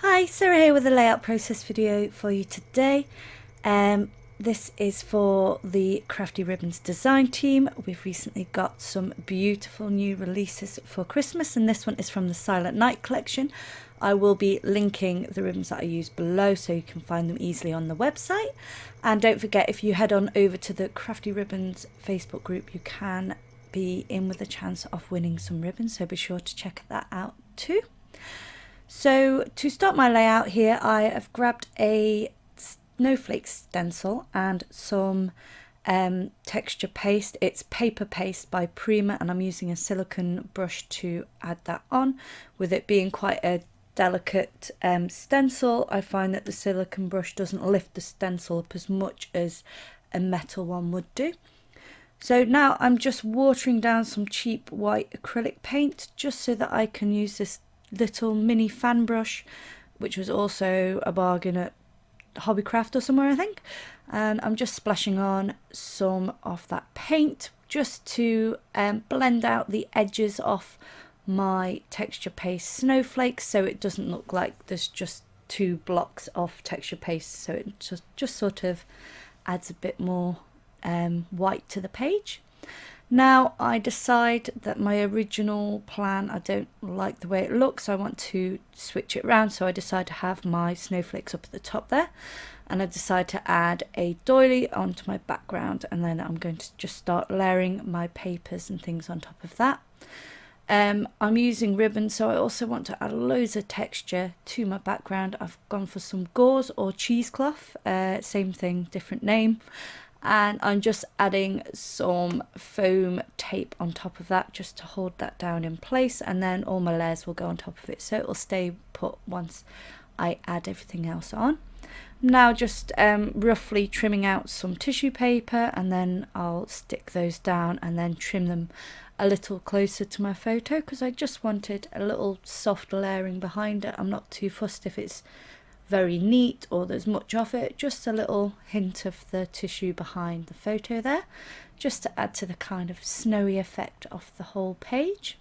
Hi, Sarah here with a layout process video for you today. This is for the Crafty Ribbons design team. We've recently got some beautiful new releases for Christmas, and this one is from the Silent Night collection. I will be linking the ribbons that I use below so you can find them easily on the website. And don't forget, if you head on over to the Crafty Ribbons Facebook group, you can be in with a chance of winning some ribbons, so be sure to check that out too. So to start my layout here, I have grabbed a snowflake stencil and some texture paste. It's paper paste by Prima, and I'm using a silicone brush to add that on. With it being quite a delicate stencil, I find that the silicone brush doesn't lift the stencil up as much as a metal one would do. So now I'm just watering down some cheap white acrylic paint just so that I can use this little mini fan brush, which was also a bargain at Hobbycraft or somewhere, I think. And I'm just splashing on some of that paint just to blend out the edges of my texture paste snowflakes, so it doesn't look like there's just two blocks of texture paste, so it just sort of adds a bit more white to the page. Now I decide that my original plan, I don't like the way it looks, so I want to switch it around. So I decide to have my snowflakes up at the top there, and I decide to add a doily onto my background, and then I'm going to just start layering my papers and things on top of that. I'm using ribbon, so I also want to add loads of texture to my background. I've gone for some gauze or cheesecloth, same thing, different name. And I'm just adding some foam tape on top of that just to hold that down in place, and then all my layers will go on top of it, so it will stay put once I add everything else on. I'm now just roughly trimming out some tissue paper, and then I'll stick those down and then trim them a little closer to my photo because I just wanted a little soft layering behind it. I'm not too fussed if it's very neat or there's much of it, just a little hint of the tissue behind the photo there, just to add to the kind of snowy effect of the whole page.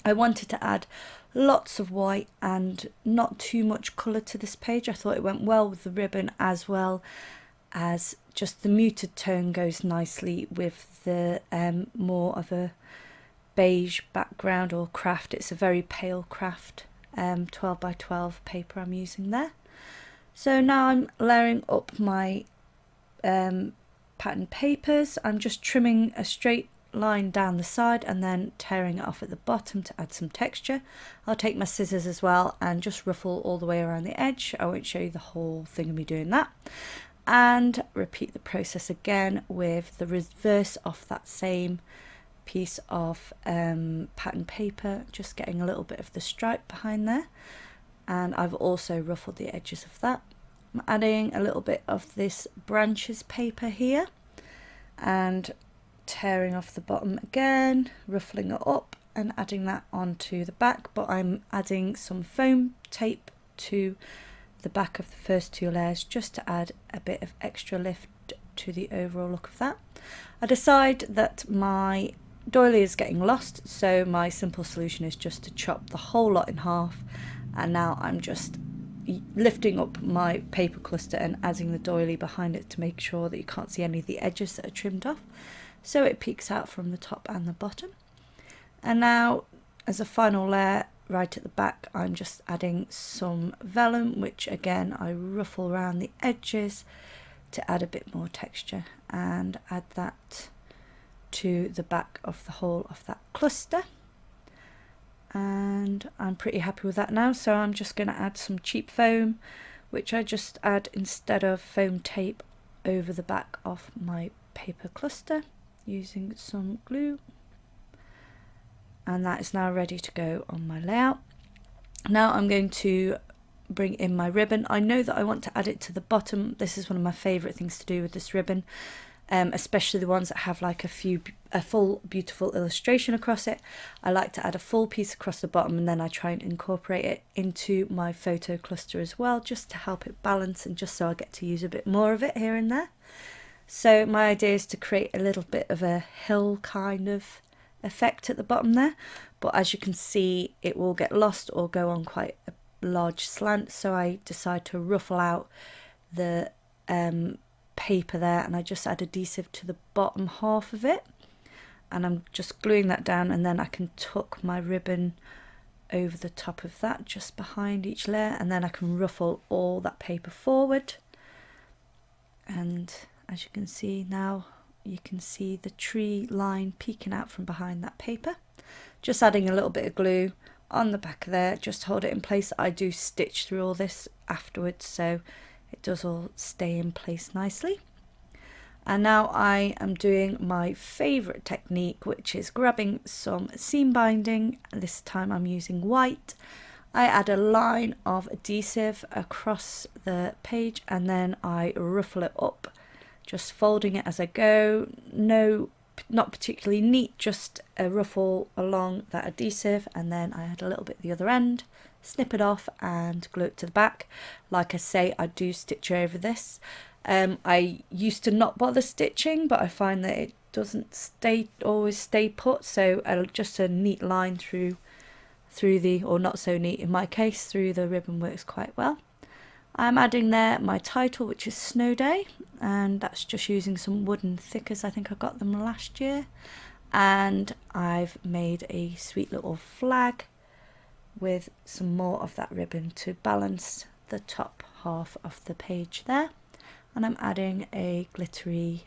I wanted to add lots of white and not too much colour to this page. I thought it went well with the ribbon, as well as just the muted tone goes nicely with the more of a beige background or craft. It's a very pale craft 12 by 12 paper I'm using there. So now I'm layering up my pattern papers. I'm just trimming a straight line down the side and then tearing it off at the bottom to add some texture. I'll take my scissors as well and just ruffle all the way around the edge. I won't show you the whole thing of me doing that. And repeat the process again with the reverse of that same piece of pattern paper, just getting a little bit of the stripe behind there, and I've also ruffled the edges of that. I'm adding a little bit of this branches paper here and tearing off the bottom again, ruffling it up and adding that onto the back, but I'm adding some foam tape to the back of the first two layers just to add a bit of extra lift to the overall look of that. I decide that my doily is getting lost, so my simple solution is just to chop the whole lot in half, and now I'm just lifting up my paper cluster and adding the doily behind it to make sure that you can't see any of the edges that are trimmed off, so it peeks out from the top and the bottom. And now as a final layer right at the back, I'm just adding some vellum, which again I ruffle around the edges to add a bit more texture, and add that to the back of the whole of that cluster. And I'm pretty happy with that now, so I'm just going to add some cheap foam, which I just add instead of foam tape over the back of my paper cluster using some glue, and that is now ready to go on my layout. Now I'm going to bring in my ribbon. I know that I want to add it to the bottom. This is one of my favourite things to do with this ribbon, especially the ones that have like a full beautiful illustration across it. I like to add a full piece across the bottom, and then I try and incorporate it into my photo cluster as well, just to help it balance and just so I get to use a bit more of it here and there. So my idea is to create a little bit of a hill kind of effect at the bottom there, but as you can see, it will get lost or go on quite a large slant, so I decide to ruffle out the paper there, and I just add adhesive to the bottom half of it, and I'm just gluing that down, and then I can tuck my ribbon over the top of that, just behind each layer, and then I can ruffle all that paper forward. And as you can see now, you can see the tree line peeking out from behind that paper. Just adding a little bit of glue on the back there, just hold it in place. I do stitch through all this afterwards, so it does all stay in place nicely. And now I am doing my favourite technique, which is grabbing some seam binding. This time I'm using white. I add a line of adhesive across the page, and then I ruffle it up, just folding it as I go. No, not particularly neat, just a ruffle along that adhesive, and then I add a little bit at the other end, snip it off and glue it to the back. Like I say, I do stitch over this. I used to not bother stitching, but I find that it doesn't always stay put, so just a neat line through the, or not so neat in my case, through the ribbon works quite well. I'm adding there my title, which is Snow Day, and that's just using some wooden thickers. I think I got them last year. And I've made a sweet little flag with some more of that ribbon to balance the top half of the page there. And I'm adding a glittery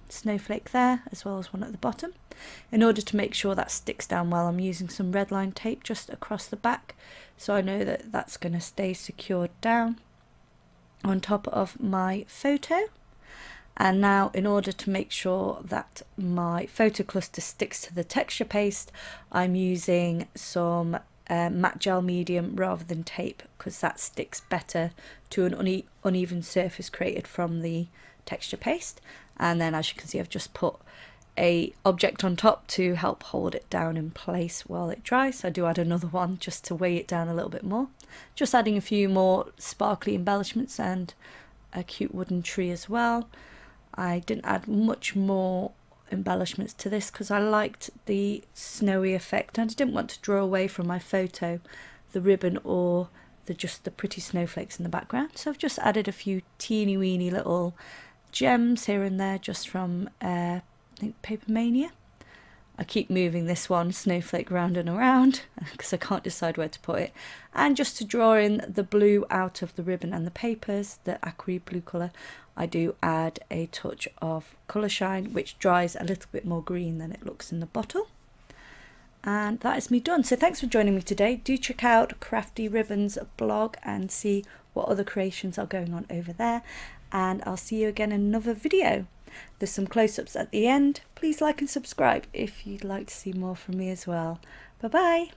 snowflake there, as well as one at the bottom. In order to make sure that sticks down well, I'm using some red line tape just across the back, so I know that that's going to stay secured down on top of my photo. And now, in order to make sure that my photo cluster sticks to the texture paste, I'm using some matte gel medium rather than tape, because that sticks better to an uneven surface created from the texture paste. And then, as you can see, I've just put a object on top to help hold it down in place while it dries. So I do add another one just to weigh it down a little bit more. Just adding a few more sparkly embellishments and a cute wooden tree as well. I didn't add much more embellishments to this because I liked the snowy effect, and I didn't want to draw away from my photo the ribbon or just the pretty snowflakes in the background. So I've just added a few teeny weeny little gems here and there, just from I think Paper Mania. I keep moving this one snowflake round and around because I can't decide where to put it. And just to draw in the blue out of the ribbon and the papers, the aqua blue colour, I do add a touch of colour shine, which dries a little bit more green than it looks in the bottle. And that is me done. So thanks for joining me today. Do check out Crafty Ribbons blog and see what other creations are going on over there. And I'll see you again in another video. There's some close-ups at the end. Please like and subscribe if you'd like to see more from me as well. Bye bye.